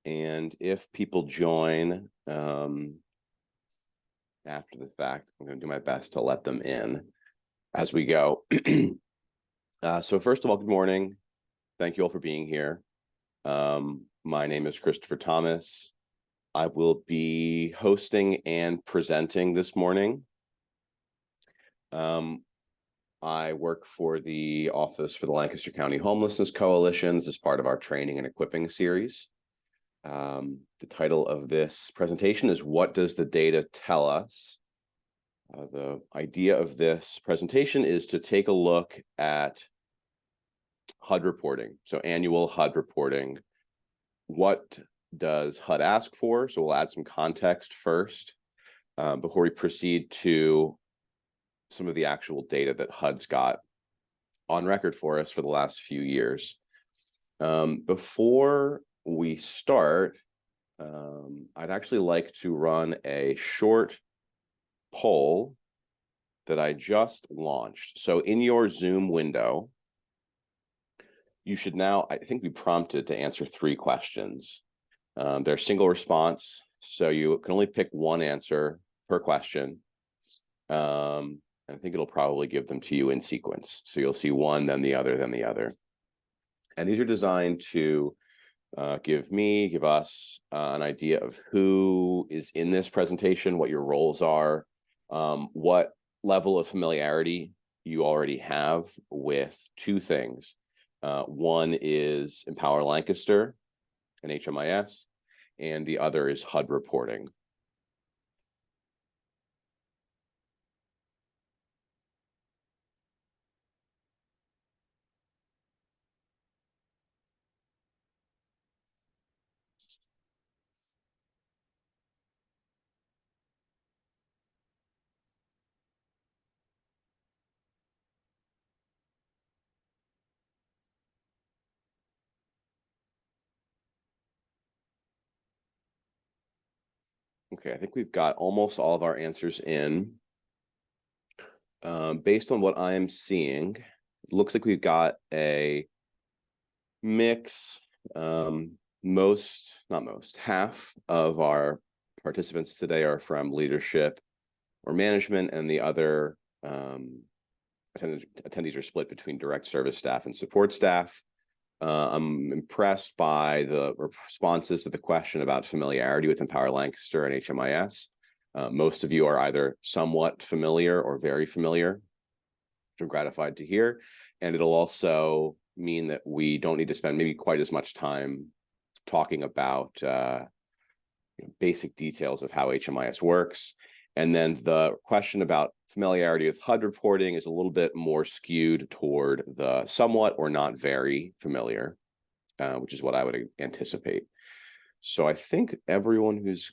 And if people join after the fact, I'm going to do my best to let them in as we go. So first of all, good morning. Thank you all for being here. My name is Christopher Thomas. I will be hosting and presenting this morning. I work for the Office for the Lancaster County Homelessness Coalition as part of our training and equipping series. The title of this presentation is "What Does the Data Tell Us?" The idea of this presentation is to take a look at HUD reporting. So annual HUD reporting. What does HUD ask for? So we'll add some context first before we proceed to some of the actual data that HUD's got on record for us for the last few years. Before we start, I'd actually like to run a short poll that I just launched. So in your Zoom window, you should now, I think, be prompted to answer 3 questions. They're single response, so you can only pick one answer per question. I think it'll probably give them to you in sequence. So you'll see one, then the other, then the other. And these are designed to give us an idea of who is in this presentation, what your roles are, what level of familiarity you already have with 2 things. One is Empower Lancaster and HMIS, and the other is HUD reporting. Okay, I think we've got almost all of our answers in. Based on what I am seeing, it looks like we've got a mix. Half of our participants today are from leadership or management, and the other attendees are split between direct service staff and support staff. I'm impressed by the responses to the question about familiarity with Empower Lancaster and HMIS. Most of you are either somewhat familiar or very familiar, which I'm gratified to hear. And it'll also mean that we don't need to spend maybe quite as much time talking about basic details of how HMIS works. And then the question about familiarity with HUD reporting is a little bit more skewed toward the somewhat or not very familiar, which is what I would anticipate. So I think everyone who's,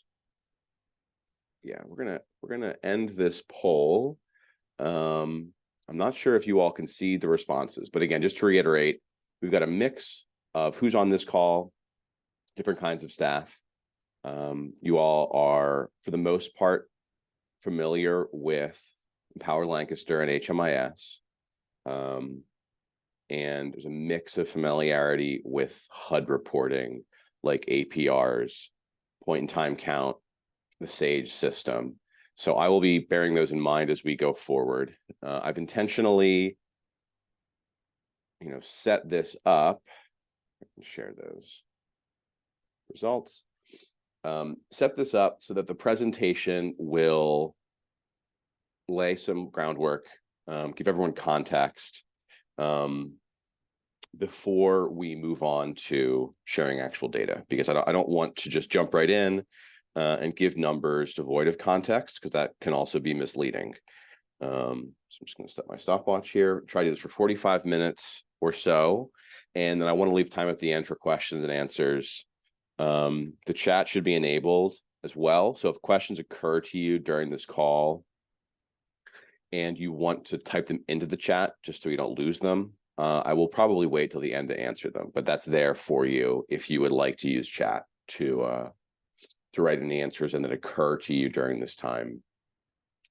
we're gonna end this poll. I'm not sure if you all can see the responses, but again, just to reiterate, we've got a mix of who's on this call, different kinds of staff. You all are, for the most part, familiar with Empower Lancaster and HMIS. And there's a mix of familiarity with HUD reporting, like APRs, point-in-time count, the SAGE system. So I will be bearing those in mind as we go forward. I've intentionally, set this up. I can share those results. Set this up so that the presentation will lay some groundwork, give everyone context before we move on to sharing actual data, because I don't want to just jump right in and give numbers devoid of context, because that can also be misleading. So I'm just going to set my stopwatch here, try to do this for 45 minutes or so, and then I want to leave time at the end for questions and answers. The chat should be enabled as well. So if questions occur to you during this call and you want to type them into the chat just so you don't lose them, I will probably wait till the end to answer them, but that's there for you if you would like to use chat to write any answers and that occur to you during this time.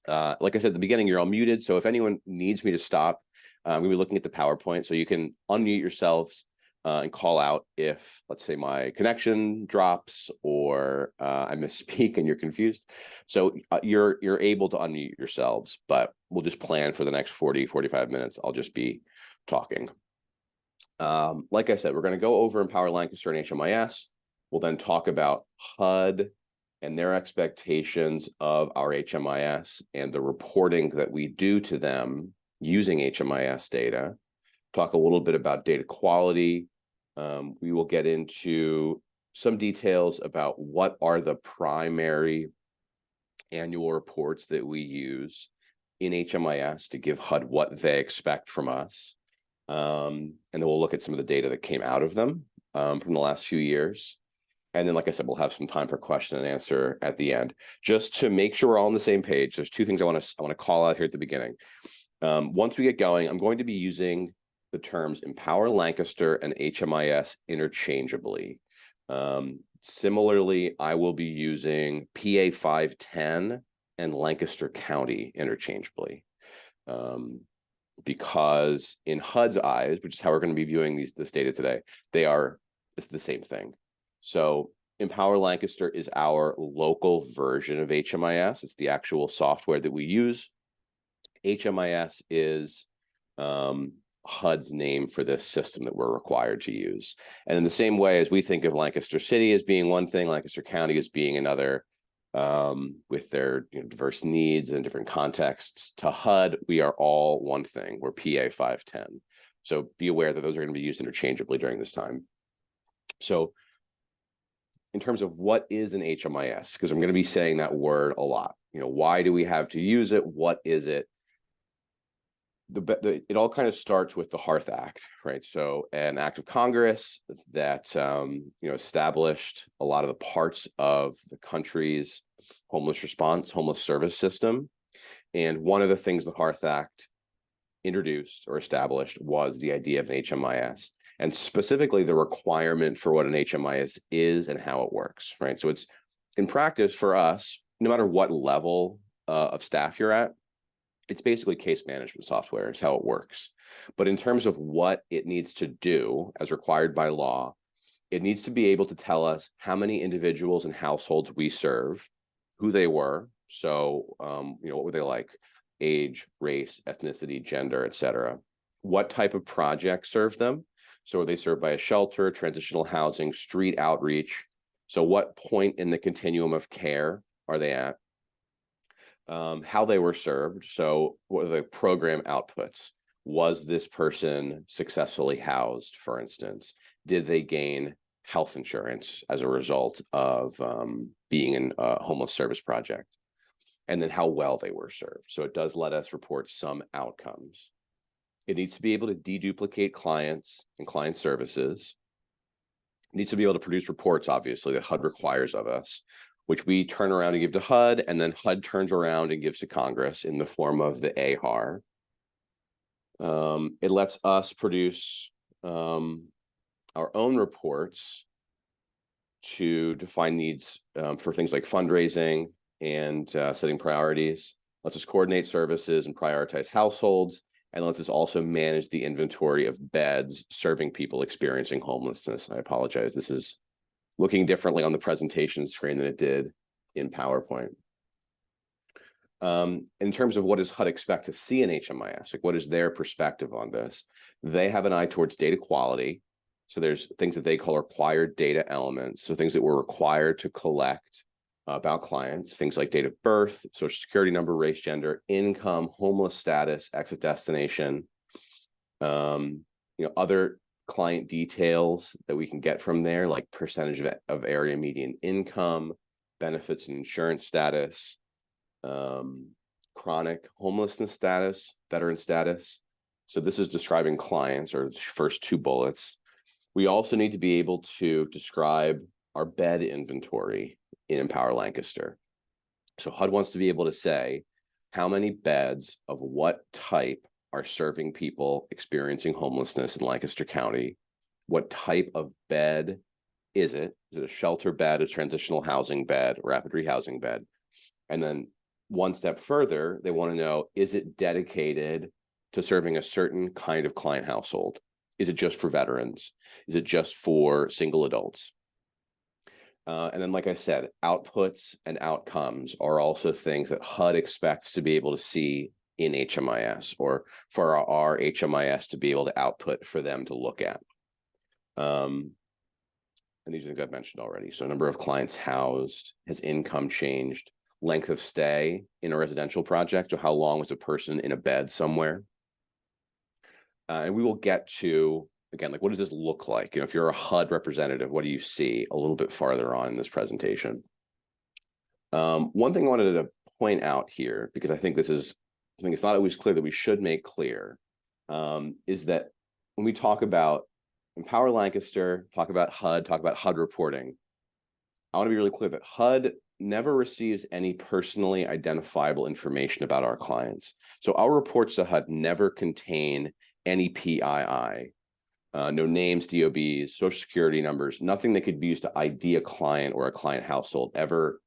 Like I said at the beginning, you're all muted, so if anyone needs me to stop, I'm going to be looking at the PowerPoint, so you can unmute yourselves, and call out if, let's say, my connection drops or I misspeak and you're confused. So you're able to unmute yourselves, but we'll just plan for the next 40-45 minutes. I'll just be talking. Like I said, we're going to go over Empower Lancaster and HMIS. We'll then talk about HUD and their expectations of our HMIS and the reporting that we do to them using HMIS data. Talk a little bit about data quality. We will get into some details about what are the primary annual reports that we use in HMIS to give HUD what they expect from us. And then we'll look at some of the data that came out of them from the last few years. And then, like I said, we'll have some time for question and answer at the end. Just to make sure we're all on the same page, there's two things I want to call out here at the beginning. Once we get going, I'm going to be using the terms Empower Lancaster and HMIS interchangeably. Similarly, I will be using PA 510 and Lancaster County interchangeably. Because in HUD's eyes, which is how we're going to be viewing this data today, it's the same thing. So Empower Lancaster is our local version of HMIS. It's the actual software that we use. HMIS is HUD's name for this system that we're required to use. And in the same way as we think of Lancaster City as being one thing, Lancaster County as being another, with their diverse needs and different contexts, to HUD, we are all one thing. We're PA 510. So be aware that those are going to be used interchangeably during this time. So in terms of what is an HMIS, because I'm going to be saying that word a lot. Why do we have to use it? What is it? It all kind of starts with the Hearth Act, right? So an act of Congress that established a lot of the parts of the country's homeless service system. And one of the things the Hearth Act introduced or established was the idea of an HMIS, and specifically the requirement for what an HMIS is and how it works, right? So it's in practice for us, no matter what level of staff you're at, it's basically case management software is how it works. But in terms of what it needs to do as required by law, it needs to be able to tell us how many individuals and households we serve, who they were. So, what were they like? Age, race, ethnicity, gender, et cetera. What type of project served them? So are they served by a shelter, transitional housing, street outreach? So what point in the continuum of care are they at? How they were served. So what are the program outputs? Was this person successfully housed, for instance? Did they gain health insurance as a result of being in a homeless service project? And then how well they were served. So it does let us report some outcomes. It needs to be able to deduplicate clients and client services. It needs to be able to produce reports, obviously, that HUD requires of us, which we turn around and give to HUD, and then HUD turns around and gives to Congress in the form of the AHAR. It lets us produce our own reports to define needs for things like fundraising and setting priorities, lets us coordinate services and prioritize households, and lets us also manage the inventory of beds serving people experiencing homelessness. I apologize. This is looking differently on the presentation screen than it did in PowerPoint. In terms of what does HUD expect to see in HMIS, like what is their perspective on this? They have an eye towards data quality. So there's things that they call required data elements. So things that we're required to collect about clients, things like date of birth, social security number, race, gender, income, homeless status, exit destination, other client details that we can get from there, like percentage of area median income, benefits and insurance status, chronic homelessness status, veteran status. So this is describing clients, or the first two bullets. We also need to be able to describe our bed inventory in Empower Lancaster. So HUD wants to be able to say how many beds of what type are serving people experiencing homelessness in Lancaster County. What type of bed is it? Is it a shelter bed, a transitional housing bed, rapid rehousing bed? And then one step further, they want to know, is it dedicated to serving a certain kind of client household? Is it just for veterans? Is it just for single adults? And then, like I said, outputs and outcomes are also things that HUD expects to be able to see in HMIS, or for our HMIS to be able to output for them to look at. And these are things I've mentioned already. So number of clients housed, has income changed, length of stay in a residential project, or how long was a person in a bed somewhere? And we will get to, again, like, what does this look like? If you're a HUD representative, what do you see a little bit farther on in this presentation? One thing I wanted to point out here, because I think this is something it's not always clear that we should make clear, is that when we talk about Empower Lancaster, talk about HUD reporting, I want to be really clear that HUD never receives any personally identifiable information about our clients. So our reports to HUD never contain any PII, no names, DOBs, social security numbers, nothing that could be used to ID a client or a client household ever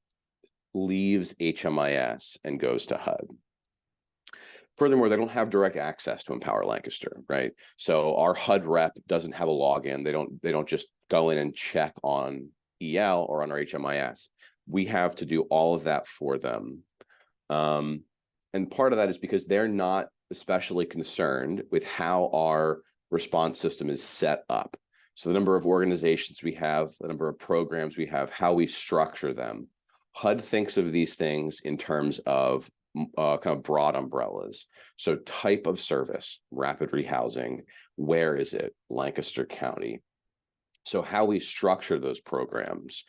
leaves HMIS and goes to HUD. Furthermore, they don't have direct access to Empower Lancaster, right? So our HUD rep doesn't have a login. They don't just go in and check on EL or on our HMIS. We have to do all of that for them. And part of that is because they're not especially concerned with how our response system is set up. So the number of organizations we have, the number of programs we have, how we structure them. HUD thinks of these things in terms of kind of broad umbrellas. So type of service, rapid rehousing, where is it? Lancaster County. So how we structure those programs,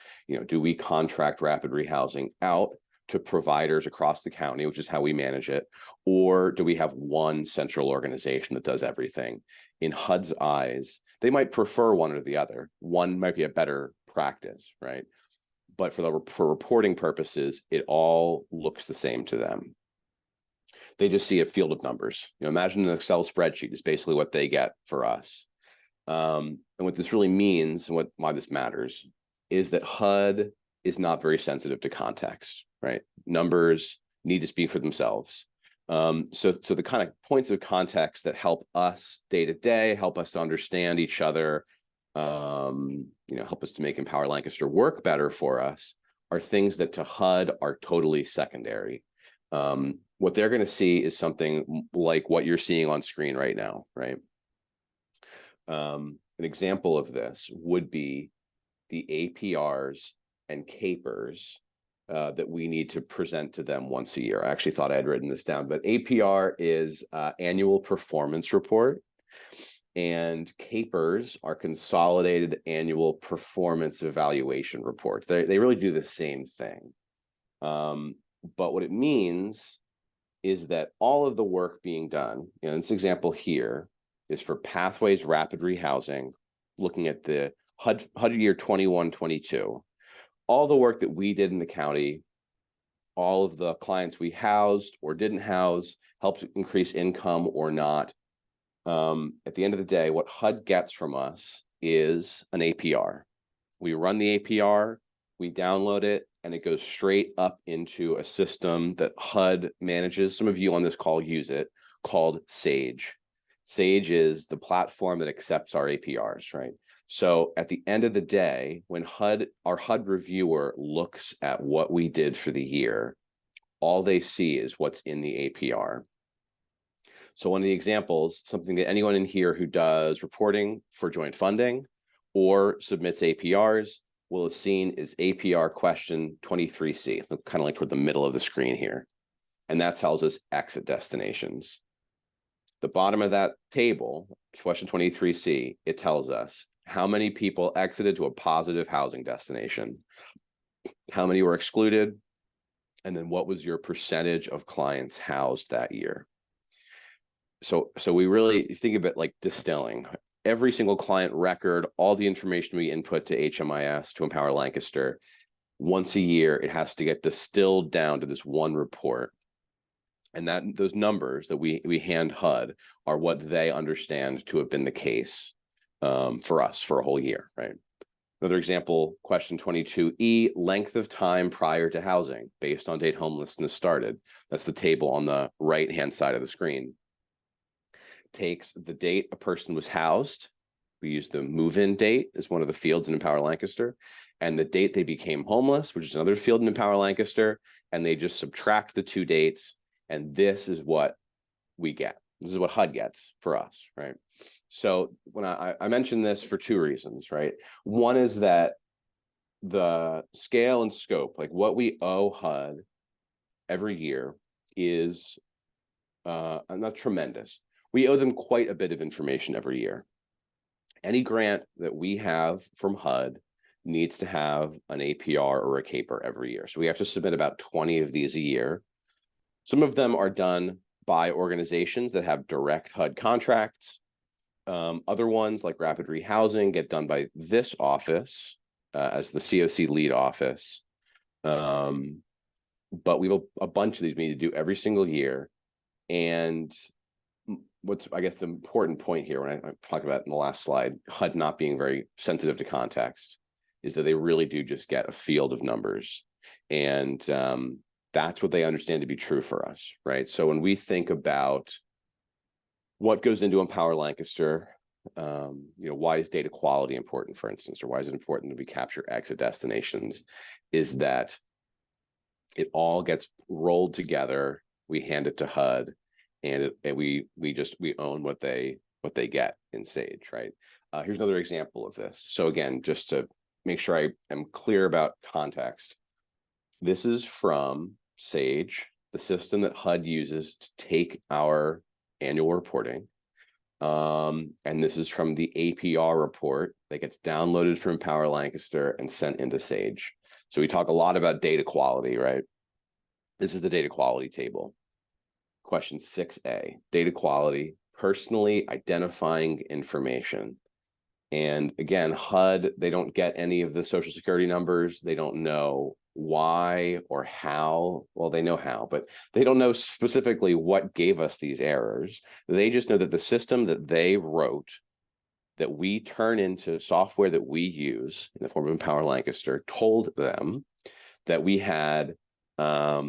do we contract rapid rehousing out to providers across the county, which is how we manage it, or do we have one central organization that does everything? In HUD's eyes, they might prefer one or the other. One might be a better practice, right? But for reporting purposes, it all looks the same to them. They just see a field of numbers. Imagine an Excel spreadsheet is basically what they get for us. And what this really means, and why this matters, is that HUD is not very sensitive to context, right? Numbers need to speak for themselves. So the kind of points of context that help us day to day, help us to understand each other, help us to make Empower Lancaster work better for us, are things that to HUD are totally secondary. What they're going to see is something like what you're seeing on screen right now, right? An example of this would be the APRs and CAPRs that we need to present to them once a year. I actually thought I had written this down, but APR is annual performance report, and CAPRs are consolidated annual performance evaluation report. They really do the same thing. But what it means is that all of the work being done, in this example here, is for Pathways Rapid Rehousing, looking at the HUD year 21-22. All the work that we did in the county, all of the clients we housed or didn't house, helped increase income or not. At the end of the day, what HUD gets from us is an APR. We run the APR, we download it, and it goes straight up into a system that HUD manages. Some of you on this call use it, called Sage. Sage is the platform that accepts our APRs, right? So at the end of the day, when our HUD reviewer looks at what we did for the year, all they see is what's in the APR. So one of the examples, something that anyone in here who does reporting for joint funding or submits APRs will have seen is APR question 23C, kind of like toward the middle of the screen here. And that tells us exit destinations. The bottom of that table, question 23C, it tells us how many people exited to a positive housing destination, how many were excluded, and then what was your percentage of clients housed that year. So we really think of it like distilling. Every single client record, all the information we input to HMIS, to Empower Lancaster, once a year, it has to get distilled down to this one report. And those numbers that we hand HUD are what they understand to have been the case for us for a whole year, right? Another example, question 22E, length of time prior to housing based on date homelessness started. That's the table on the right-hand side of the screen. takes the date a person was housed. We use the move-in date as one of the fields in Empower Lancaster, and the date they became homeless, which is another field in Empower Lancaster, and they just subtract the two dates, and this is what we get. This is what HUD gets for us, right? So when I mentioned this for two reasons, right? One is that the scale and scope, like what we owe HUD every year, is not tremendous. We owe them quite a bit of information every year. Any grant that we have from HUD needs to have an APR or a CAPR every year. So we have to submit about 20 of these a year. Some of them are done by organizations that have direct HUD contracts. Other ones, like Rapid Rehousing, get done by this office as the COC lead office. But we have a bunch of these we need to do every single year. And what's, I guess, the important point here when I talk about in the last slide, HUD not being very sensitive to context, is that they really do just get a field of numbers. And that's what they understand to be true for us, right? So when we think about what goes into Empower Lancaster, why is data quality important, for instance, or why is it important that we capture exit destinations, is that it all gets rolled together. We hand it to HUD, and we own what they get in Sage, right? Here's another example of this. So again, just to make sure I am clear about context, this is from Sage, the system that HUD uses to take our annual reporting. And this is from the APR report that gets downloaded from Empower Lancaster and sent into Sage. So we talk a lot about data quality, right? This is the data quality table. Question 6A, data quality, personally identifying information. And again, HUD, they don't get any of the Social Security numbers. They don't know why or how. Well, they know how, but they don't know specifically what gave us these errors. They just know that the system that they wrote, that we turn into software that we use in the form of Empower Lancaster, told them that we had a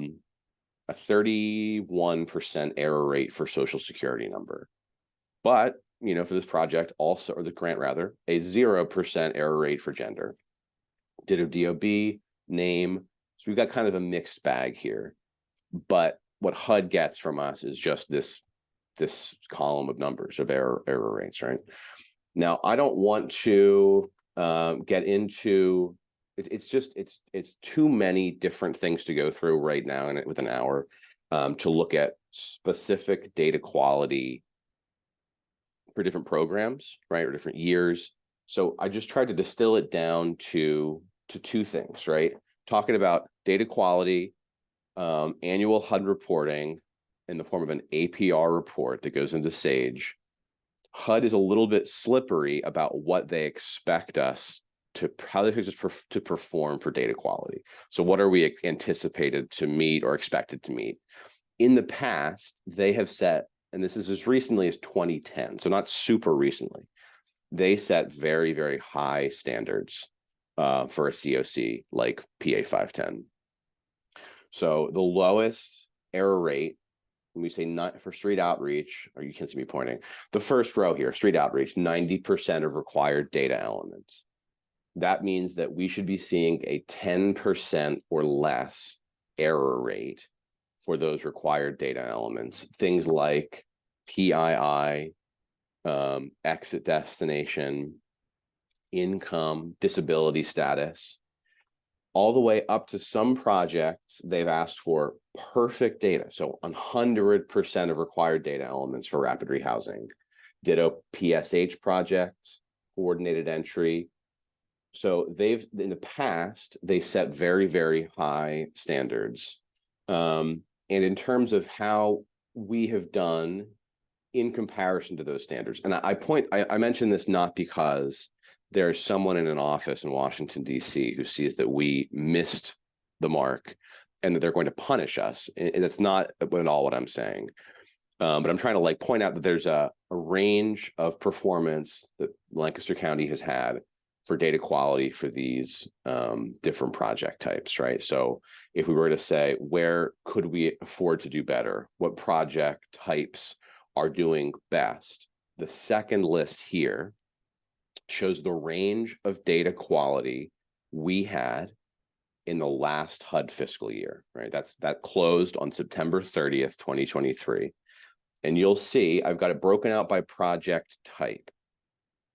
31% error rate for Social Security number. But, for this project also, or the grant rather, a 0% error rate for gender. Ditto DOB, name. So we've got kind of a mixed bag here. But what HUD gets from us is just this column of numbers of error rates, right? Now, I don't want to get into it's too many different things to go through right now and with an hour to look at specific data quality for different programs, right, or different years. So I just tried to distill it down to two things, right? Talking about data quality, annual HUD reporting in the form of an APR report that goes into Sage. HUD is a little bit slippery about what they expect us how they expect us to perform for data quality. So what are we anticipated to meet or expected to meet? In the past, they have set, and this is as recently as 2010, so not super recently, they set very, very high standards for a COC like PA 510. So the lowest error rate, when we say not for street outreach, or you can't see me pointing, the first row here, street outreach, 90% of required data elements. That means that we should be seeing a 10% or less error rate for those required data elements. Things like PII, exit destination, income, disability status, all the way up to some projects they've asked for perfect data. So 100% of required data elements for Rapid Rehousing. Ditto PSH projects, coordinated entry. So they've, in the past, they set very, very high standards. And in terms of how we have done in comparison to those standards, and I mention this not because there's someone in an office in Washington, D.C. who sees that we missed the mark and that they're going to punish us. And that's not at all what I'm saying. But I'm trying to point out that there's a range of performance that Lancaster County has had for data quality for these different project types, right? So if we were to say, where could we afford to do better? What project types are doing best. The second list here shows the range of data quality we had in the last HUD fiscal year, right? That closed on September 30th, 2023. And you'll see I've got it broken out by project type.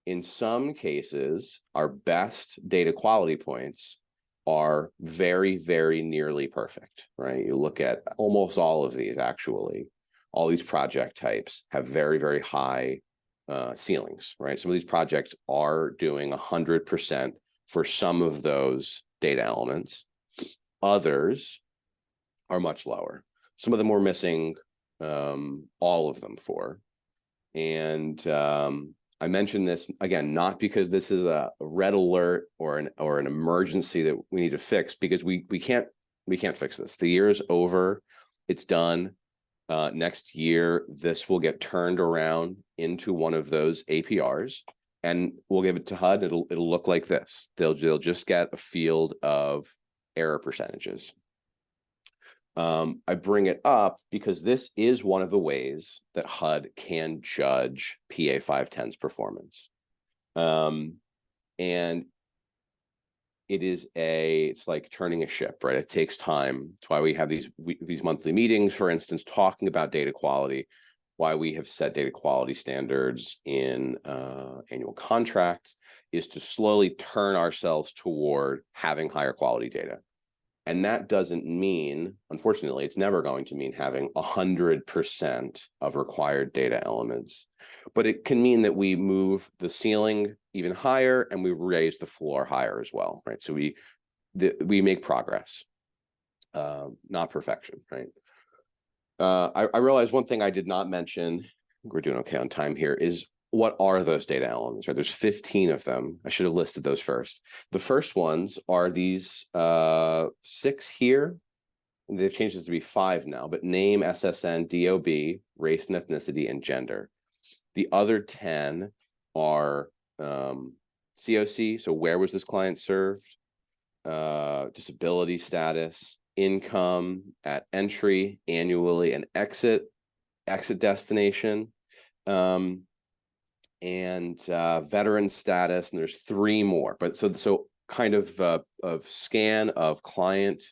In some cases, our best data quality points are very, very nearly perfect, right? You look at almost all of these, actually, all these project types have very, very high ceilings, right? Some of these projects are doing 100% for some of those data elements. Others are much lower. Some of them we're missing all of them for. And I mentioned this again, not because this is a red alert or an emergency that we need to fix, because we can't fix this. The year is over. It's done. Next year, this will get turned around into one of those APRs, and we'll give it to HUD. It'll look like this. They'll just get a field of error percentages. I bring it up because this is one of the ways that HUD can judge PA 510's performance. And it's like turning a ship, right? It takes time. It's why we have these monthly meetings, for instance, talking about data quality, why we have set data quality standards in annual contracts, is to slowly turn ourselves toward having higher quality data. And that doesn't mean, unfortunately, it's never going to mean having 100% of required data elements, but it can mean that we move the ceiling even higher and we raise the floor higher as well, right? So we make progress, not perfection, right? I realized one thing I did not mention, we're doing okay on time here, is what are those data elements, right? There's 15 of them. I should have listed those first. The first ones are these 6 here. They've changed this to be 5 now, but name, SSN, DOB, race and ethnicity, and gender. The other 10 are COC, so where was this client served, disability status, income at entry, annually, and exit destination, and veteran status, and there's 3 more. But so kind of scan of client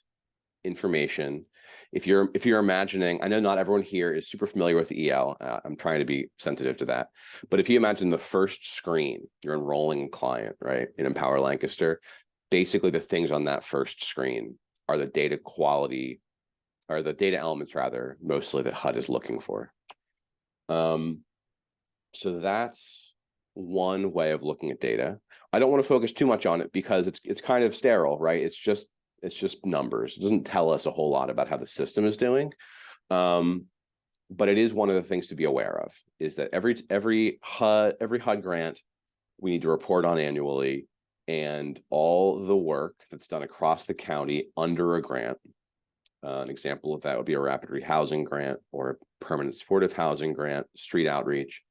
information. If you're imagining, I know not everyone here is super familiar with EL. I'm trying to be sensitive to that. But if you imagine the first screen, you're enrolling a client, right, in Empower Lancaster, basically the things on that first screen are the data quality, or the data elements rather, mostly that HUD is looking for. So that's one way of looking at data. I don't want to focus too much on it because it's kind of sterile, right? It's just numbers. It doesn't tell us a whole lot about how the system is doing. But it is one of the things to be aware of, is that every HUD grant we need to report on annually, and all the work that's done across the county under a grant. An example of that would be a rapid rehousing grant or a permanent supportive housing grant, street outreach,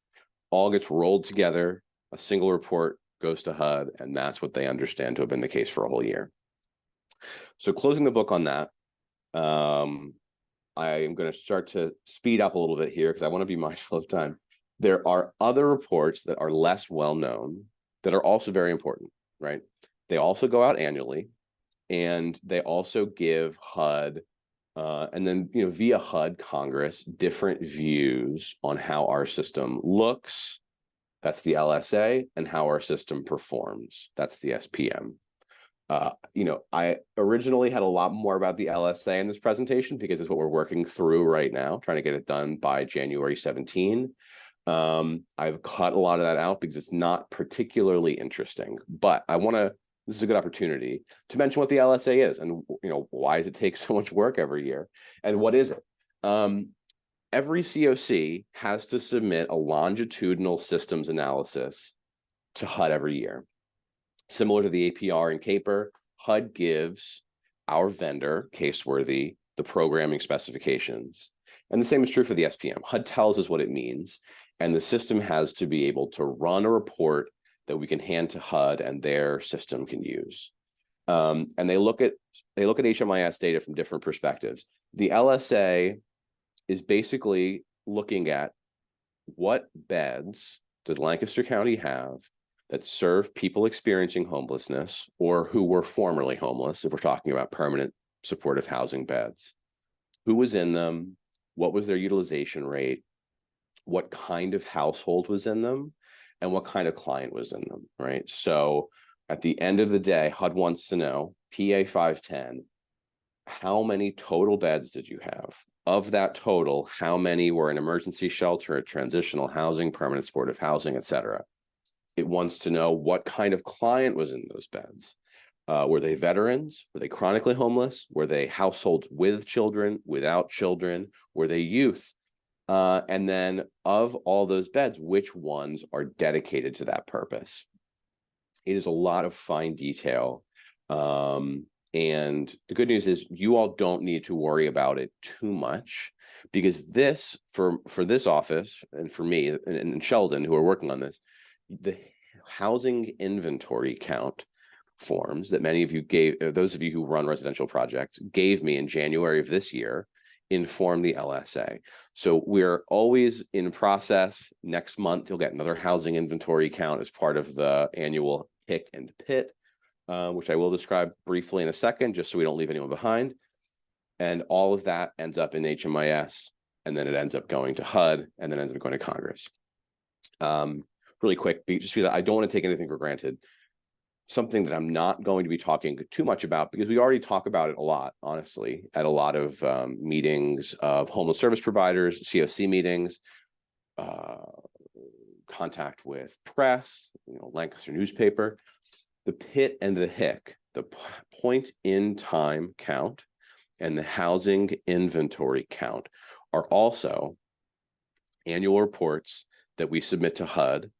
all gets rolled together. A single report goes to HUD, and that's what they understand to have been the case for a whole year. So closing the book on that, I am going to start to speed up a little bit here because I want to be mindful of time. There are other reports that are less well known that are also very important, right? They also go out annually, and they also give HUD and then, via HUD Congress, different views on how our system looks. That's the LSA, and how our system performs. That's the SPM. I originally had a lot more about the LSA in this presentation because it's what we're working through right now, trying to get it done by January 17. I've cut a lot of that out because it's not particularly interesting, but this is a good opportunity to mention what the LSA is and, why does it take so much work every year, and what is it? Every COC has to submit a longitudinal systems analysis to HUD every year. Similar to the APR and CAPER, HUD gives our vendor, Caseworthy, the programming specifications. And the same is true for the SPM. HUD tells us what it means, and the system has to be able to run a report that we can hand to HUD and their system can use. And they look at HMIS data from different perspectives. The LSA is basically looking at what beds does Lancaster County have that serve people experiencing homelessness or who were formerly homeless, if we're talking about permanent supportive housing beds? Who was in them? What was their utilization rate? What kind of household was in them? And what kind of client was in them, right? So at the end of the day, HUD wants to know, PA 510, how many total beds did you have? Of that total, how many were in emergency shelter, transitional housing, permanent supportive housing, et cetera? It wants to know what kind of client was in those beds. Were they veterans? Were they chronically homeless? Were they households with children, without children? Were they youth? And then of all those beds, which ones are dedicated to that purpose? It is a lot of fine detail. And the good news is you all don't need to worry about it too much, because this, for this office and for me and Sheldon, who are working on this, the housing inventory count forms that many of you gave, those of you who run residential projects gave me in January of this year, inform the LSA. So we're always in process. Next month, you'll get another housing inventory count as part of the annual HIC and PIT, which I will describe briefly in a second, just so we don't leave anyone behind. And all of that ends up in HMIS, and then it ends up going to HUD, and then ends up going to Congress. Really quick, just because I don't want to take anything for granted. Something that I'm not going to be talking too much about, because we already talk about it a lot, honestly, at a lot of meetings of homeless service providers, COC meetings, contact with press, Lancaster newspaper. The PIT and the HIC, the point in time count and the housing inventory count, are also annual reports that we submit to HUD.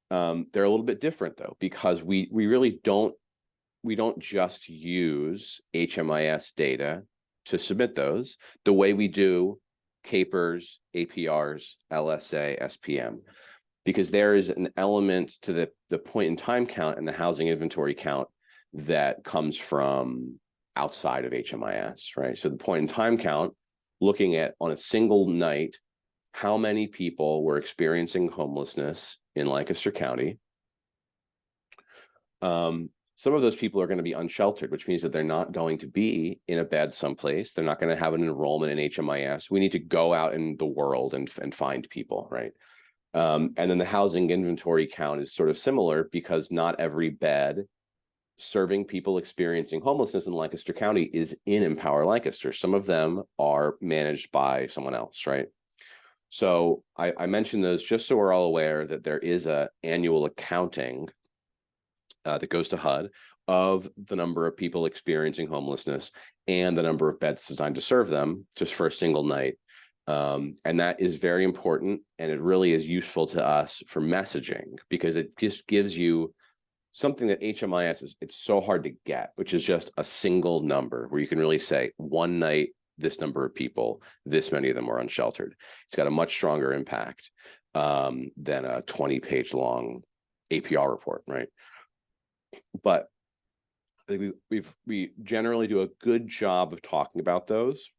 They're a little bit different though, because we really don't just use HMIS data to submit those the way we do CAPERS, APRs, LSA, SPM, because there is an element to the point in time count and the housing inventory count that comes from outside of HMIS, right? So the point in time count, looking at on a single night, how many people were experiencing homelessness in Lancaster County. Some of those people are going to be unsheltered, which means that they're not going to be in a bed someplace. They're not going to have an enrollment in HMIS. We need to go out in the world and find people, right? And then the housing inventory count is sort of similar, because not every bed serving people experiencing homelessness in Lancaster County is in Empower Lancaster. Some of them are managed by someone else, right? So I mentioned those just so we're all aware that there is an annual accounting that goes to HUD of the number of people experiencing homelessness and the number of beds designed to serve them just for a single night. And that is very important, and it really is useful to us for messaging, because it just gives you something that HMIS it's so hard to get, which is just a single number where you can really say one night, this number of people, this many of them were unsheltered. It's got a much stronger impact than a 20-page long APR report, right? But I think we generally do a good job of talking about those.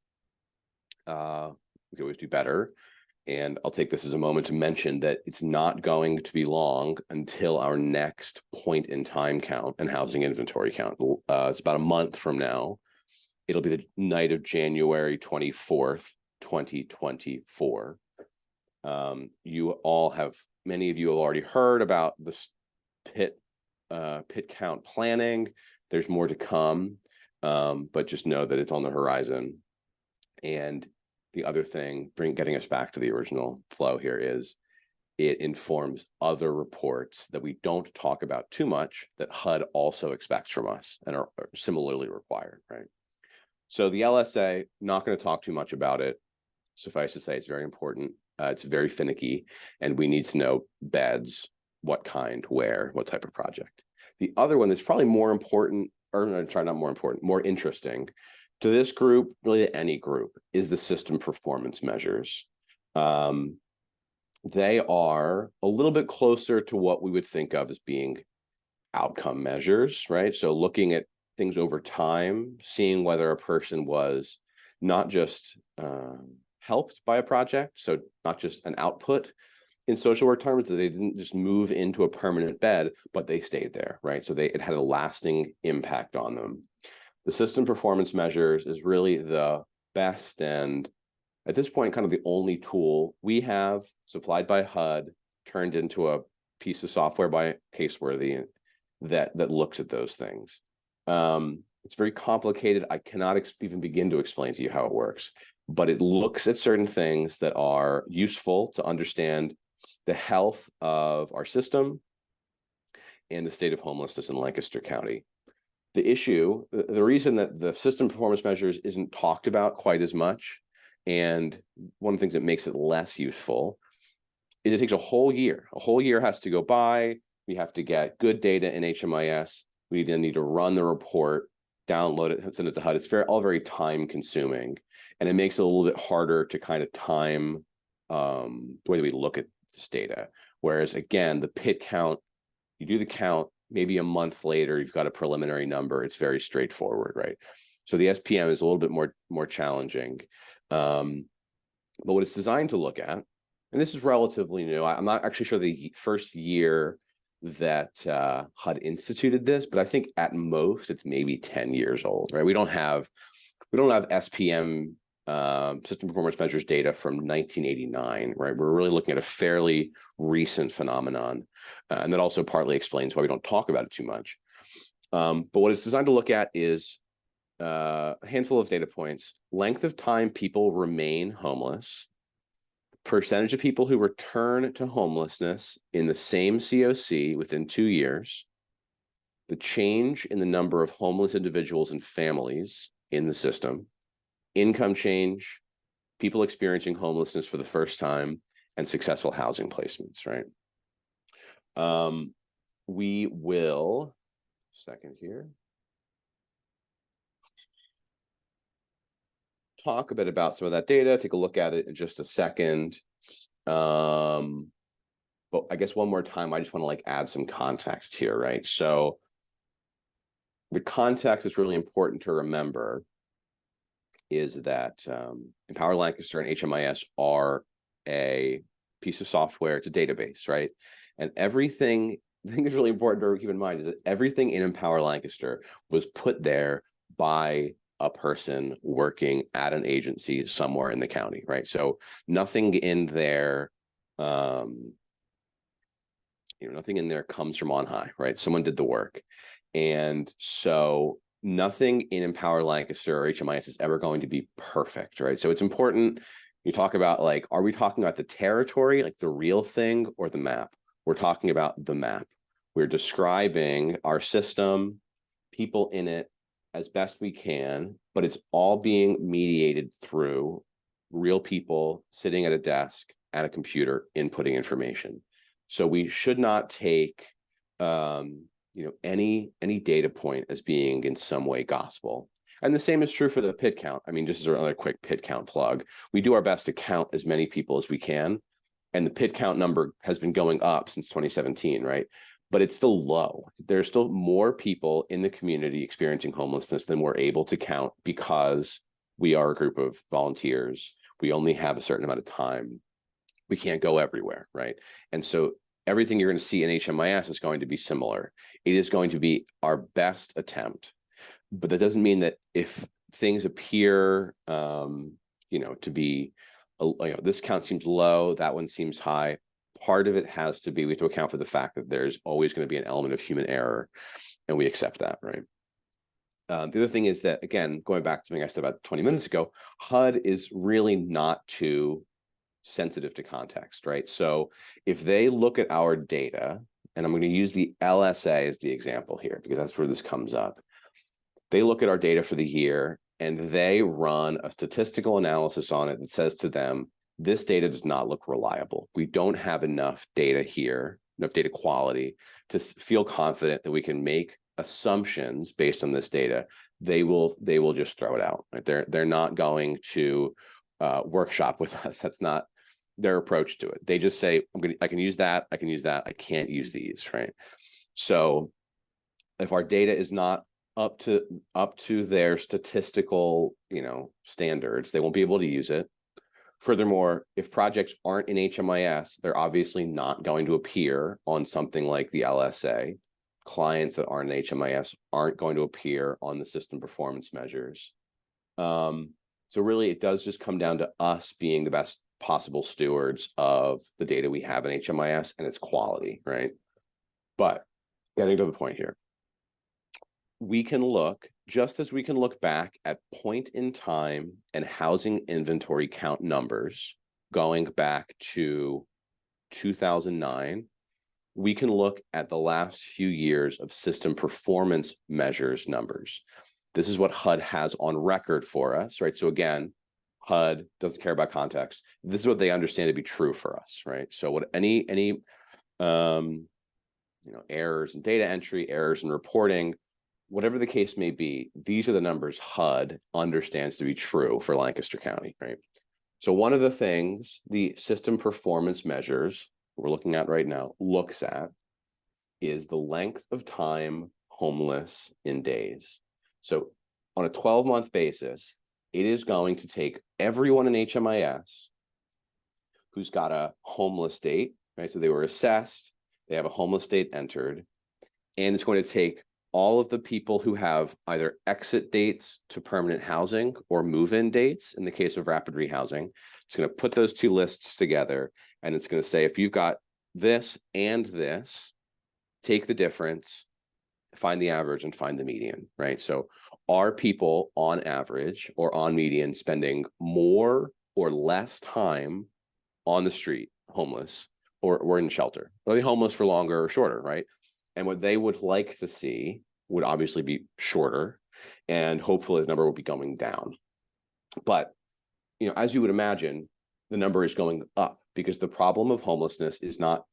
We can always do better. And I'll take this as a moment to mention that it's not going to be long until our next point in time count and housing inventory count. It's about a month from now. It'll be the night of January 24th, 2024. You all have, many of you have already heard about this PIT count planning. There's more to come, but just know that it's on the horizon. And the other thing, getting us back to the original flow here, is it informs other reports that we don't talk about too much that HUD also expects from us and are similarly required, right? So the LSA, not going to talk too much about it. Suffice to say, it's very important. It's very finicky, and we need to know beds, what kind, where, what type of project. The other one that's probably more important, or not more important, more interesting to this group, really to any group, is the system performance measures. They are a little bit closer to what we would think of as being outcome measures, right? So looking at things over time, seeing whether a person was not just helped by a project, so not just an output in social work terms, that they didn't just move into a permanent bed, but they stayed there, right? So it had a lasting impact on them. The system performance measures is really the best, and at this point, kind of the only tool we have supplied by HUD, turned into a piece of software by Caseworthy that looks at those things. It's very complicated. I cannot even begin to explain to you how it works, but it looks at certain things that are useful to understand the health of our system and the state of homelessness in Lancaster County. The issue, the reason that the system performance measures isn't talked about quite as much, and one of the things that makes it less useful, is it takes a whole year. A whole year has to go by. We have to get good data in HMIS. We then need to run the report, download it, send it to HUD. It's all very time consuming, and it makes it a little bit harder to kind of time the way that we look at this data. Whereas again, the PIT count, you do the count, maybe a month later, you've got a preliminary number. It's very straightforward, right? So the SPM is a little bit more challenging. But what it's designed to look at, and this is relatively new, I'm not actually sure the first year that HUD instituted this, but I think at most it's maybe 10 years old, right? We don't have SPM system performance measures data from 1989, right? We're really looking at a fairly recent phenomenon, and that also partly explains why we don't talk about it too much. But what it's designed to look at is a handful of data points: length of time people remain homeless, percentage of people who return to homelessness in the same COC within 2 years, the change in the number of homeless individuals and families in the system, income change, people experiencing homelessness for the first time, and successful housing placements, right? We will, second here, talk a bit about some of that data, take a look at it in just a second. But I guess one more time, I just want to like add some context here, right? So the context is really important to remember is that Empower Lancaster and HMIS are a piece of software. It's a database, right? And everything, I think is really important to keep in mind is that everything in Empower Lancaster was put there by a person working at an agency somewhere in the county, right? So nothing in there, nothing in there comes from on high, right? Someone did the work. And so nothing in Empower Lancaster or HMIS is ever going to be perfect, right? So it's important you talk about like, are we talking about the territory, like the real thing, or the map? We're talking about the map. We're describing our system, people in it as best we can, but it's all being mediated through real people sitting at a desk at a computer inputting information. So we should not take any data point as being in some way gospel. And the same is true for the PIT count. I mean, just as another quick PIT count plug, we do our best to count as many people as we can. And the PIT count number has been going up since 2017, right? But it's still low. There's still more people in the community experiencing homelessness than we're able to count because we are a group of volunteers. We only have a certain amount of time. We can't go everywhere, right? And so everything you're going to see in HMIS is going to be similar. It is going to be our best attempt, but that doesn't mean that if things appear, to be, this count seems low, that one seems high. Part of it has to be, we have to account for the fact that there's always going to be an element of human error, and we accept that, right? The other thing is that, again, going back to something I said about 20 minutes ago, HUD is really not too sensitive to context, right? So if they look at our data, and I'm going to use the LSA as the example here, because that's where this comes up. They look at our data for the year, and they run a statistical analysis on it that says to them, this data does not look reliable. We don't have enough data here, enough data quality to feel confident that we can make assumptions based on this data. They will just throw it out. Right? They're not going to workshop with us. That's not their approach to it. They just say, I can use that, I can use that, I can't use these, right? So if our data is not up to their statistical, standards, they won't be able to use it. Furthermore, if projects aren't in HMIS, they're obviously not going to appear on something like the LSA. Clients that aren't in HMIS aren't going to appear on the system performance measures. So really, it does just come down to us being the best possible stewards of the data we have in HMIS and its quality, right? But getting to the point here, we can look, just as we can look back at point in time and housing inventory count numbers going back to 2009, we can look at the last few years of system performance measures numbers. This is what HUD has on record for us, right? So again, HUD doesn't care about context. This is what they understand to be true for us, right? So what any errors in data entry, errors in reporting, whatever the case may be, these are the numbers HUD understands to be true for Lancaster County, right? So one of the things the system performance measures we're looking at right now looks at is the length of time homeless in days. So on a 12-month basis, it is going to take everyone in HMIS who's got a homeless date, right? So they were assessed, they have a homeless date entered, and it's going to take all of the people who have either exit dates to permanent housing or move-in dates in the case of rapid rehousing. It's going to put those two lists together, and it's going to say, if you've got this and this, take the difference, find the average, and find the median, right? So are people on average or on median spending more or less time on the street, homeless, or in shelter? Are they homeless for longer or shorter, right? And what they would like to see would obviously be shorter, and hopefully the number will be going down. But, as you would imagine, the number is going up because the problem of homelessness is not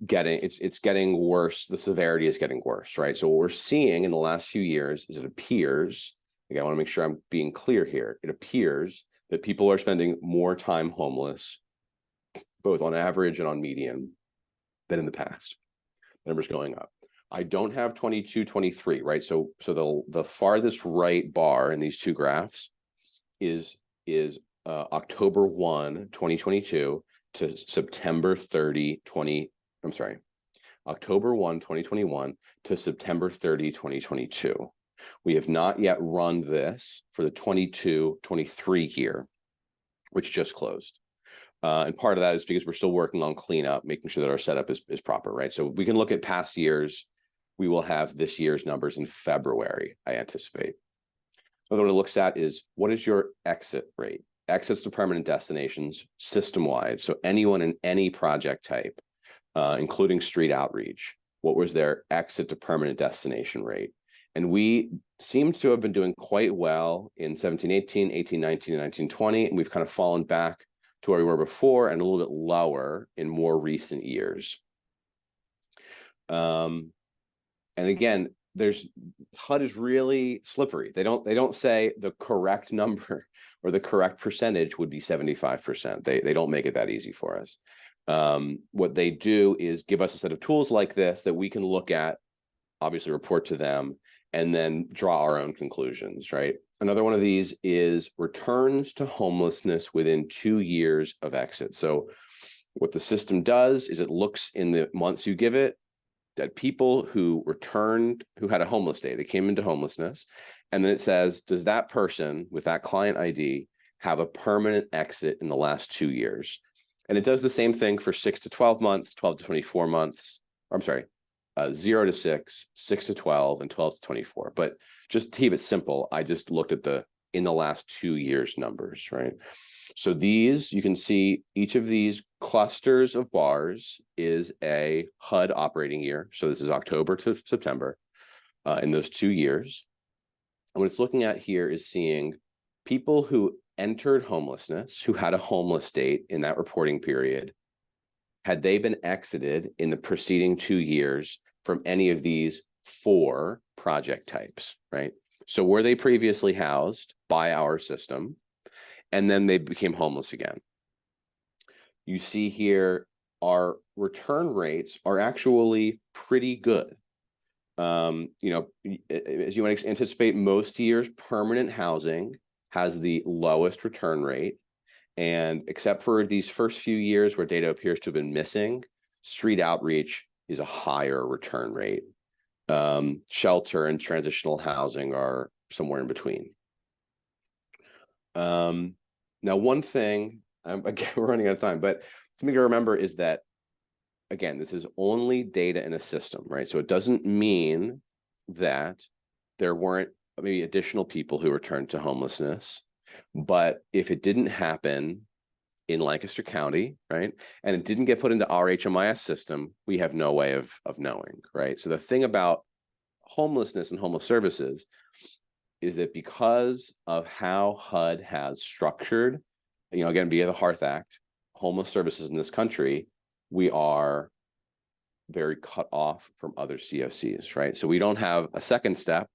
it's getting worse. The severity is getting worse, right? So what we're seeing in the last few years is it appears, again, I want to make sure I'm being clear here. It appears that people are spending more time homeless, both on average and on median, than in the past. The number's going up. I don't have 22, 23, right? So the farthest right bar in these two graphs is October 1, 2022 to September 30, October 1, 2021 to September 30, 2022. We have not yet run this for the 22-23 year, which just closed. And part of that is because we're still working on cleanup, making sure that our setup is proper, right? So we can look at past years. We will have this year's numbers in February, I anticipate. Another one it looks at is, what is your exit rate? Exits to permanent destinations system-wide. So anyone in any project type, including street outreach, what was their exit to permanent destination rate? And we seem to have been doing quite well in 17-18, 18-19, and 19-20, and we've kind of fallen back to where we were before and a little bit lower in more recent years. And again, HUD is really slippery. They don't say the correct number or the correct percentage would be 75%. They don't make it that easy for us. What they do is give us a set of tools like this that we can look at, obviously report to them, and then draw our own conclusions, right? Another one of these is returns to homelessness within 2 years of exit. So what the system does is it looks in the months you give it at people who returned, who had a homeless day, they came into homelessness, and then it says, does that person with that client ID have a permanent exit in the last 2 years? And it does the same thing for 6 to 12 months, 12 to 24 months, or I'm sorry, 0 to 6, 6 to 12, and 12 to 24. But just to keep it simple, I just looked at in the last 2 years numbers, right? So these, you can see each of these clusters of bars is a HUD operating year. So this is October to September in those 2 years. And what it's looking at here is seeing people who entered homelessness, who had a homeless date in that reporting period, had they been exited in the preceding 2 years from any of these 4 project types, right? So were they previously housed by our system, and then they became homeless again? You see here, our return rates are actually pretty good. As you might anticipate, most years, permanent housing has the lowest return rate, And except for these first few years where data appears to have been missing, street outreach is a higher return rate. Shelter and transitional housing are somewhere in between. Now, one thing, again, we're running out of time, but something to remember is that, again, this is only data in a system, right? So it doesn't mean that there weren't maybe additional people who returned to homelessness, but if it didn't happen in Lancaster County, right, and it didn't get put into our HMIS system, we have no way of knowing, right? So the thing about homelessness and homeless services is that because of how HUD has structured, again, via the Hearth Act, homeless services in this country, we are very cut off from other COCs, right? So we don't have a second step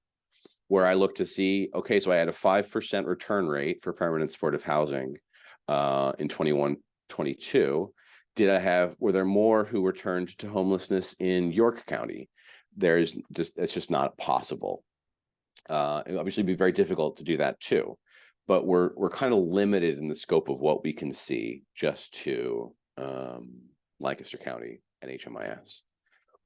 where I look to see, okay, so I had a 5% return rate for permanent supportive housing in 21-22. Were there more who returned to homelessness in York County? It's just not possible. It would obviously be very difficult to do that too, but we're kind of limited in the scope of what we can see just to Lancaster County and HMIS.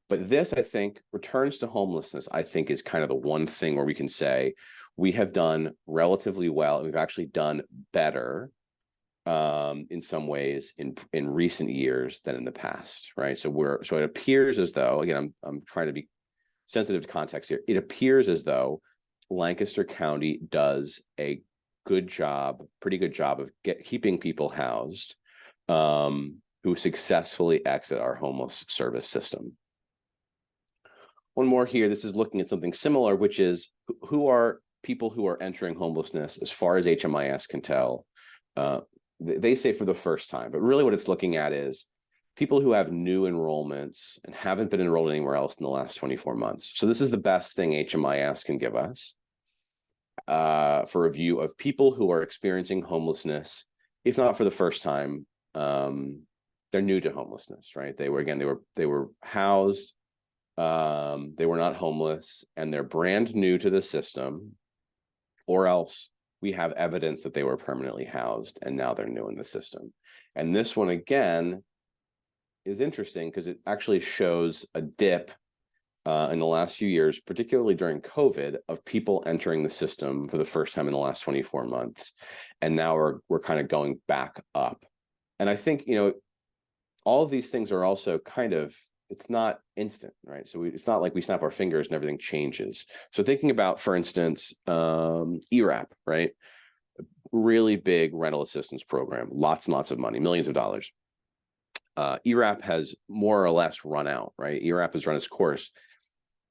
But this, I think, returns to homelessness, I think, is kind of the one thing where we can say we have done relatively well. We've actually done better in some ways in recent years than in the past, right? So it appears as though, again, I'm trying to be sensitive to context here. It appears as though Lancaster County does a good job, pretty good job of keeping people housed who successfully exit our homeless service system. One more here. This is looking at something similar, which is who are people who are entering homelessness, as far as HMIS can tell. They say for the first time, but really what it's looking at is people who have new enrollments and haven't been enrolled anywhere else in the last 24 months. So this is the best thing HMIS can give us for a view of people who are experiencing homelessness, if not for the first time, they're new to homelessness, right? They were housed, they were not homeless, and they're brand new to the system, or else we have evidence that they were permanently housed and now they're new in the system. And this one, again, is interesting because it actually shows a dip in the last few years, particularly during COVID, of people entering the system for the first time in the last 24 months. And now we're kind of going back up. And I think, all of these things are also kind of, it's not instant, right? So it's not like we snap our fingers and everything changes. So thinking about, for instance, ERAP, right? Really big rental assistance program, lots and lots of money, millions of dollars. ERAP has more or less run out, right? ERAP has run its course.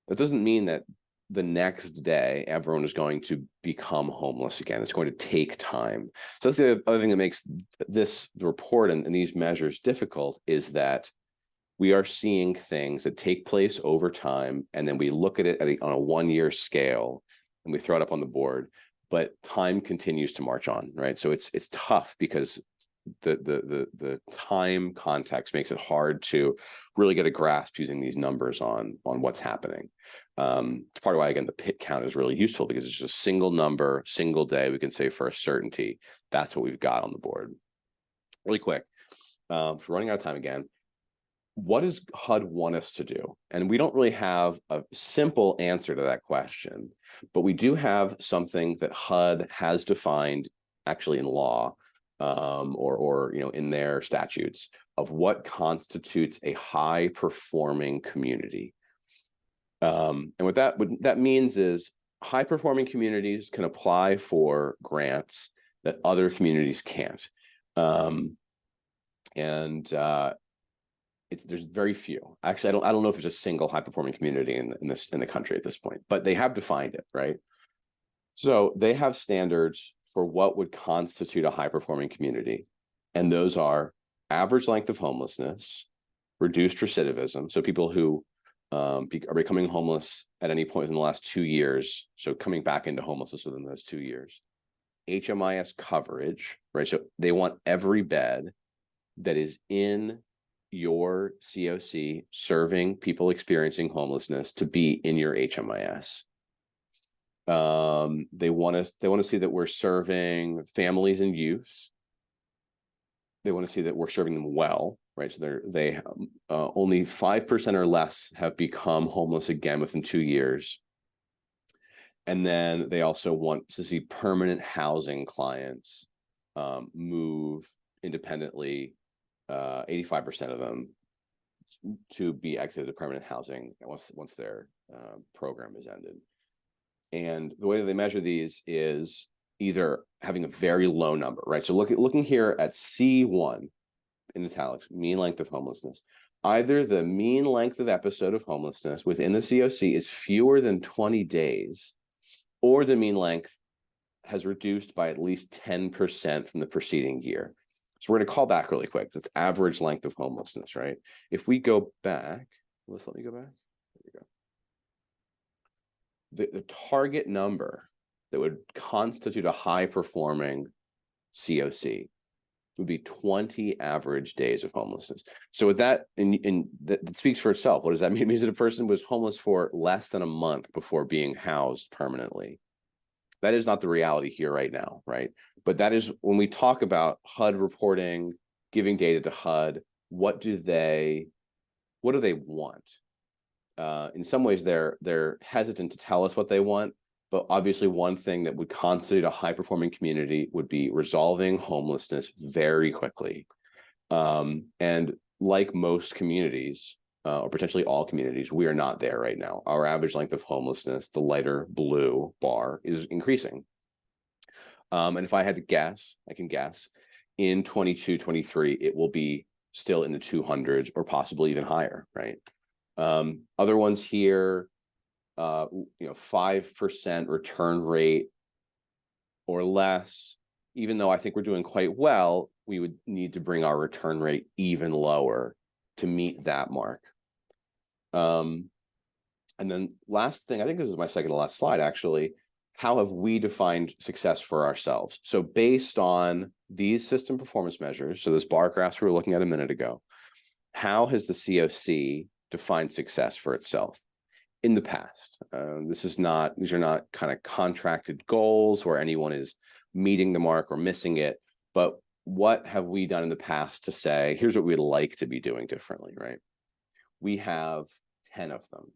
That doesn't mean that the next day everyone is going to become homeless again. It's going to take time. So that's the other thing that makes this report and these measures difficult, is that we are seeing things that take place over time, and then we look at it on a 1-year scale and we throw it up on the board, but time continues to march on, right? So it's tough because the time context makes it hard to really get a grasp using these numbers on what's happening. It's part of why, again, the PIT count is really useful, because it's just a single number, single day. We can say for a certainty that's what we've got on the board. Really quick, we're running out of time again. What does HUD want us to do? And we don't really have a simple answer to that question, but we do have something that HUD has defined actually in law, or in their statutes, of what constitutes a high performing community. And what that means is high performing communities can apply for grants that other communities can't. There's very few. Actually, I don't know if there's a single high performing community in the country at this point, but they have defined it, right? So they have standards for what would constitute a high performing community. And those are average length of homelessness, reduced recidivism. So people who are becoming homeless at any point in the last 2 years, so coming back into homelessness within those 2 years. HMIS coverage, right? So they want every bed that is in your COC serving people experiencing homelessness to be in your HMIS. They want to see that we're serving families and youth, they want to see that we're serving them well, right? So they only 5% or less have become homeless again within 2 years. And then they also want to see permanent housing clients move independently, 85% of them to be exited to permanent housing once their program is ended. And the way that they measure these is either having a very low number, right? So looking here at C1 in italics, mean length of homelessness. Either the mean length of episode of homelessness within the COC is fewer than 20 days, or the mean length has reduced by at least 10% from the preceding year. So we're going to call back really quick. That's average length of homelessness, right? If we go back, let me go back. There we go. The target number that would constitute a high performing COC would be 20 average days of homelessness. So with that, that speaks for itself. What does that mean? It means that a person was homeless for less than a month before being housed permanently. That is not the reality here right now, right? But that is when we talk about HUD reporting, giving data to HUD, what do they want? In some ways, they're hesitant to tell us what they want, but obviously one thing that would constitute a high-performing community would be resolving homelessness very quickly. And like most communities, or potentially all communities, we are not there right now. Our average length of homelessness, the lighter blue bar, is increasing. And if I had to guess, I can guess, in 22, 23, it will be still in the 200s or possibly even higher, right? Other ones here, 5% return rate or less. Even though I think we're doing quite well, we would need to bring our return rate even lower to meet that mark. And then last thing, I think this is my second to last slide, actually. How have we defined success for ourselves? So based on these system performance measures, so this bar graph we were looking at a minute ago, how has the COC defined success for itself in the past? These are not kind of contracted goals where anyone is meeting the mark or missing it, but what have we done in the past to say, here's what we'd like to be doing differently, right? We have 10 of them.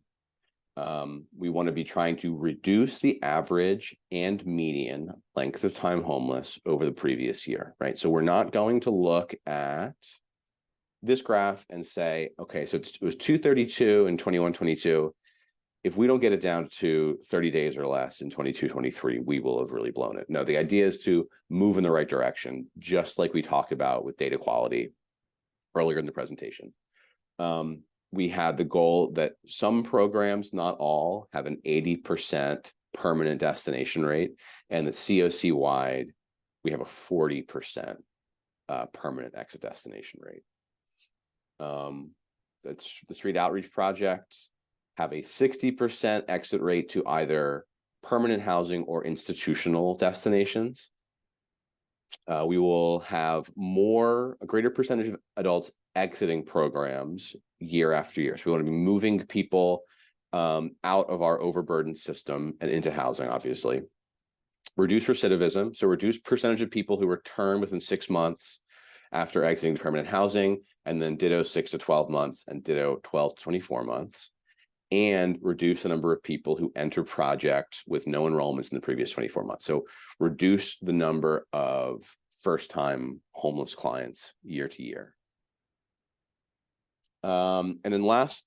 We want to be trying to reduce the average and median length of time homeless over the previous year, right? So we're not going to look at this graph and say, okay, so it was 232 in 21-22. If we don't get it down to 30 days or less in 22-23, we will have really blown it. No, the idea is to move in the right direction, just like we talked about with data quality earlier in the presentation. We had the goal that some programs, not all, have an 80% permanent destination rate, and the COC wide, we have a 40% permanent exit destination rate. That's the street outreach projects have a 60% exit rate to either permanent housing or institutional destinations. We will have a greater percentage of adults exiting programs year after year. So we want to be moving people out of our overburdened system and into housing, obviously. Reduce recidivism, so reduce percentage of people who return within 6 months after exiting permanent housing, and then ditto 6 to 12 months and ditto 12 to 24 months. And reduce the number of people who enter projects with no enrollments in the previous 24 months. So reduce the number of first-time homeless clients year to year. And then last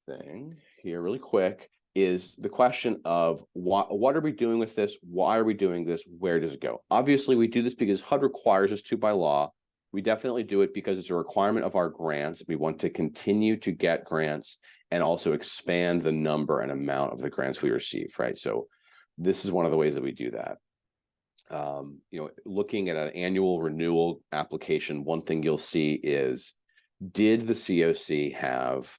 thing here, really quick, is the question of what are we doing with this? Why are we doing this? Where does it go? Obviously, we do this because HUD requires us to by law. We definitely do it because it's a requirement of our grants. We want to continue to get grants and also expand the number and amount of the grants we receive, right? So this is one of the ways that we do that. Looking at an annual renewal application, one thing you'll see is, did the COC have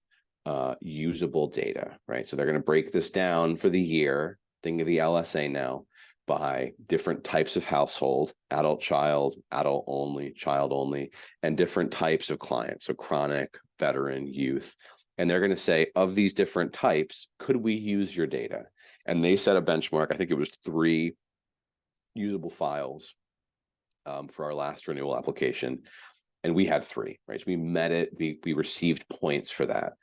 usable data, right? So they're going to break this down for the year, think of the LSA now, by different types of household, adult, child only, and different types of clients, so chronic, veteran, youth. And they're going to say, of these different types, could we use your data? And they set a benchmark. I think it was 3 usable files for our last renewal application. and we had 3, right? So we met it, we received points for that.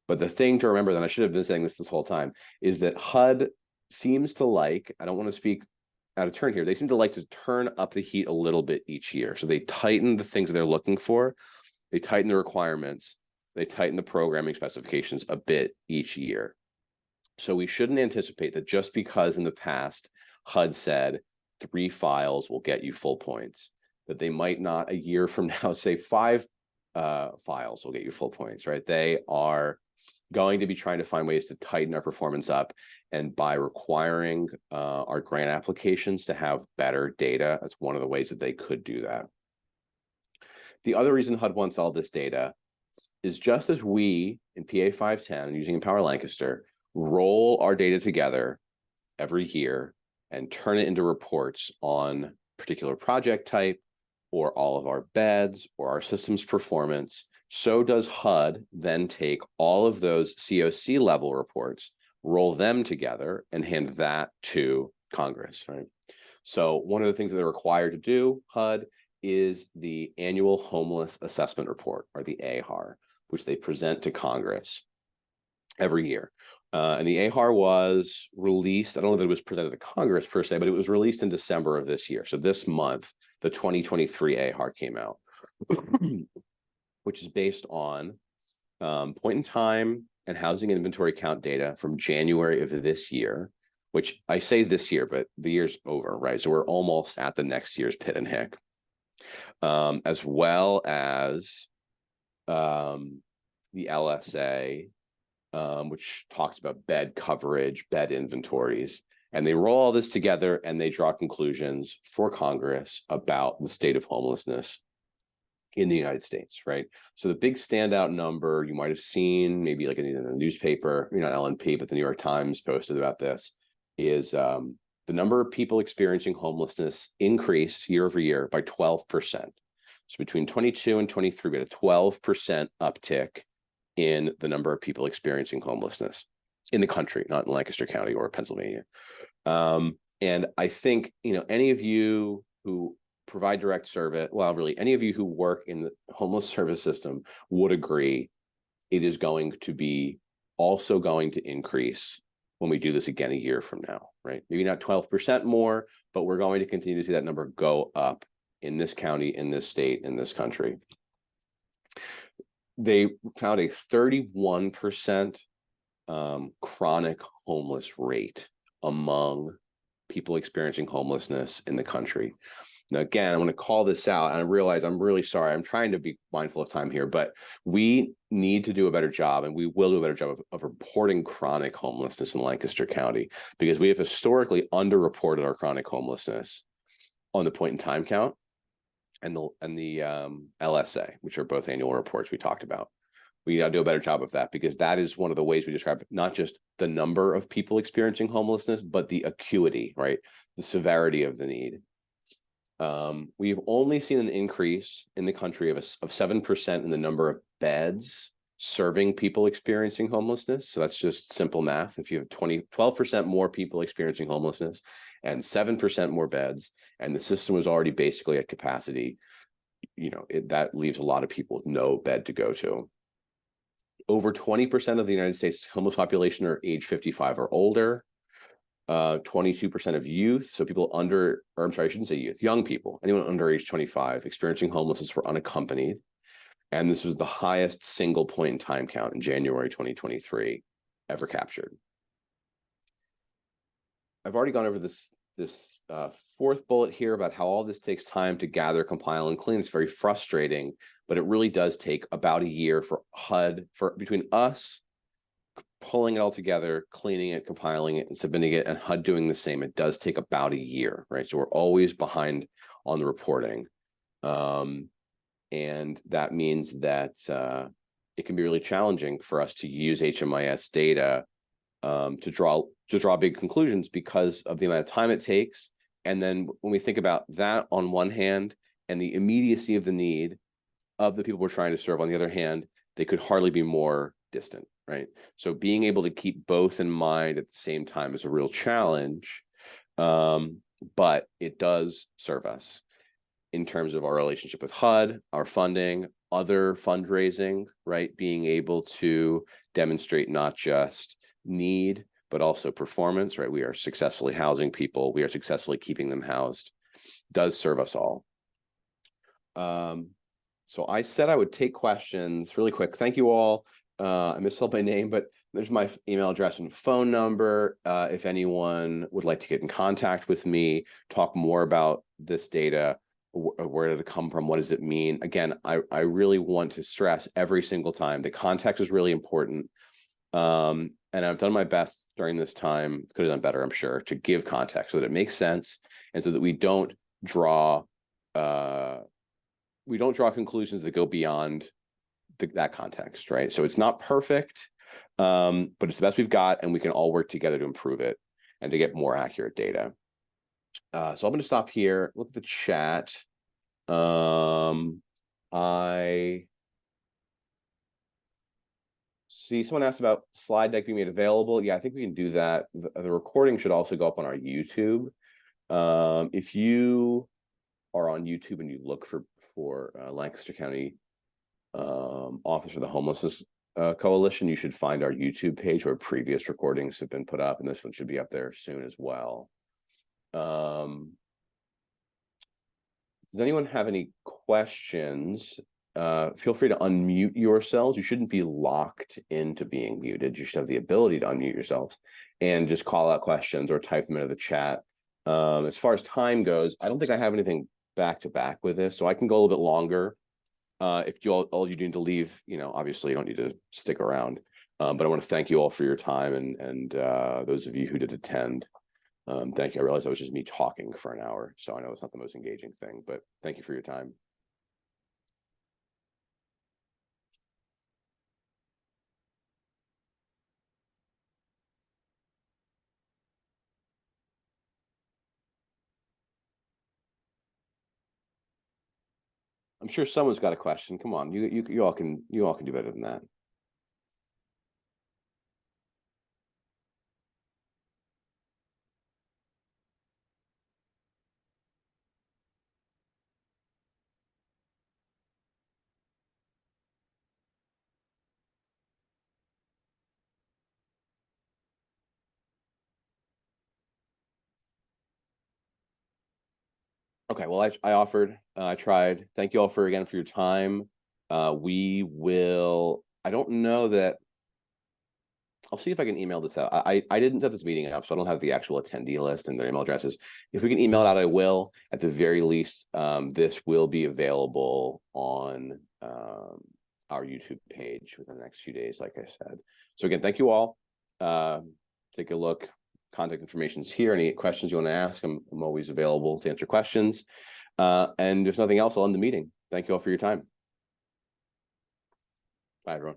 But the thing to remember, that I should have been saying this whole time, is that HUD seems to like, I don't want to speak out of turn here, they seem to like to turn up the heat a little bit each year. So they tighten the things that they're looking for, they tighten the requirements, they tighten the programming specifications a bit each year. So we shouldn't anticipate that just because in the past HUD said 3 files will get you full points, that they might not a year from now say 5 files will get you full points, right? They are going to be trying to find ways to tighten our performance up, and by requiring our grant applications to have better data, that's one of the ways that they could do that. The other reason HUD wants all this data is just as we in PA 510 using Empower Lancaster roll our data together every year and turn it into reports on particular project type or all of our beds or our system's performance, so does HUD then take all of those COC level reports, roll them together, and hand that to Congress, right? So one of the things that they're required to do, HUD, is the annual homeless assessment report, or the AHAR, which they present to Congress every year. And the AHAR was released, I don't know that it was presented to Congress per se, but it was released in December of this year. So this month, the 2023 AHAR came out, which is based on point in time and housing inventory count data from January of this year, which I say this year, but the year's over, right? So we're almost at the next year's PIT and HIC, as well as the LSA, which talks about bed coverage, bed inventories, and they roll all this together and they draw conclusions for Congress about the state of homelessness in the United States, right? So the big standout number you might have seen, maybe like in the newspaper, not LNP, but the New York Times posted about this, is the number of people experiencing homelessness increased year over year by 12%. So between 22 and 23, we had a 12% uptick in the number of people experiencing homelessness in the country, not in Lancaster County or Pennsylvania. And I think, any of you who provide direct service, well, really any of you who work in the homeless service system would agree it is going to be also going to increase when we do this again a year from now, right? Maybe not 12% more, but we're going to continue to see that number go up in this county, in this state, in this country. They found a 31% chronic homeless rate among people experiencing homelessness in the country. Now, again, I want to call this out, and I realize I'm really sorry. I'm trying to be mindful of time here, but we need to do a better job, and we will do a better job of reporting chronic homelessness in Lancaster County, because we have historically underreported our chronic homelessness on the point in time count and the LSA, which are both annual reports we talked about. We got to do a better job of that, because that is one of the ways we describe not just the number of people experiencing homelessness, but the acuity, right? The severity of the need. We've only seen an increase in the country of 7% in the number of beds serving people experiencing homelessness. So that's just simple math. If you have 12% more people experiencing homelessness and 7% more beds, and the system was already basically at capacity, that leaves a lot of people with no bed to go to. Over 20% of the United States homeless population are age 55 or older. 22% of youth, so people I shouldn't say youth, young people, anyone under age 25 experiencing homelessness were unaccompanied. And this was the highest single point in time count in January 2023 ever captured. I've already gone over this fourth bullet here about how all this takes time to gather, compile, and clean. It's very frustrating, but it really does take about a year for HUD, between us pulling it all together, cleaning it, compiling it, and submitting it, and HUD doing the same. It does take about a year, right? So we're always behind on the reporting. And that means that it can be really challenging for us to use HMIS data to draw big conclusions because of the amount of time it takes. And then when we think about that on one hand, and the immediacy of the need of the people we're trying to serve on the other hand, they could hardly be more distant, right? So being able to keep both in mind at the same time is a real challenge, but it does serve us. in terms of our relationship with HUD, our funding, other fundraising, right? Being able to demonstrate not just need, but also performance, right? We are successfully housing people. We are successfully keeping them housed. Does serve us all. So I said I would take questions really quick. Thank you all. I misspelled my name, but there's my email address and phone number. If anyone would like to get in contact with me, talk more about this data, where did it come from? What does it mean? Again, I really want to stress every single time the context is really important. And I've done my best during this time, could have done better, I'm sure, to give context so that it makes sense and so that we don't draw conclusions that go beyond that context, right? So it's not perfect, but it's the best we've got, and we can all work together to improve it and to get more accurate data. So I'm going to stop here, look at the chat. I see someone asked about slide deck being made available. Yeah, I think we can do that. The recording should also go up on our YouTube. If you are on YouTube and you look for Lancaster County Office for the Homelessness Coalition, you should find our YouTube page where previous recordings have been put up, and this one should be up there soon as well. Does anyone have any questions? Feel free to unmute yourselves. You shouldn't be locked into being muted. You should have the ability to unmute yourselves and just call out questions or type them into the chat. As far as time goes, I don't think I have anything back to back with this, so I can go a little bit longer. If all you need to leave, obviously you don't need to stick around. But I want to thank you all for your time and those of you who did attend. Thank you. I realized that was just me talking for an hour, so I know it's not the most engaging thing, but thank you for your time. I'm sure someone's got a question. Come on, you all can do better than that. Okay, well, I offered, I tried. Thank you all for your time. We will, I don't know that, I'll see if I can email this out. I didn't set this meeting up, so I don't have the actual attendee list and their email addresses. If we can email it out, I will. At the very least, this will be available on our YouTube page within the next few days, like I said. So again, thank you all. Take a look. Contact information is here. Any questions you want to ask, I'm always available to answer questions. And if nothing else, I'll end the meeting. Thank you all for your time. Bye, everyone.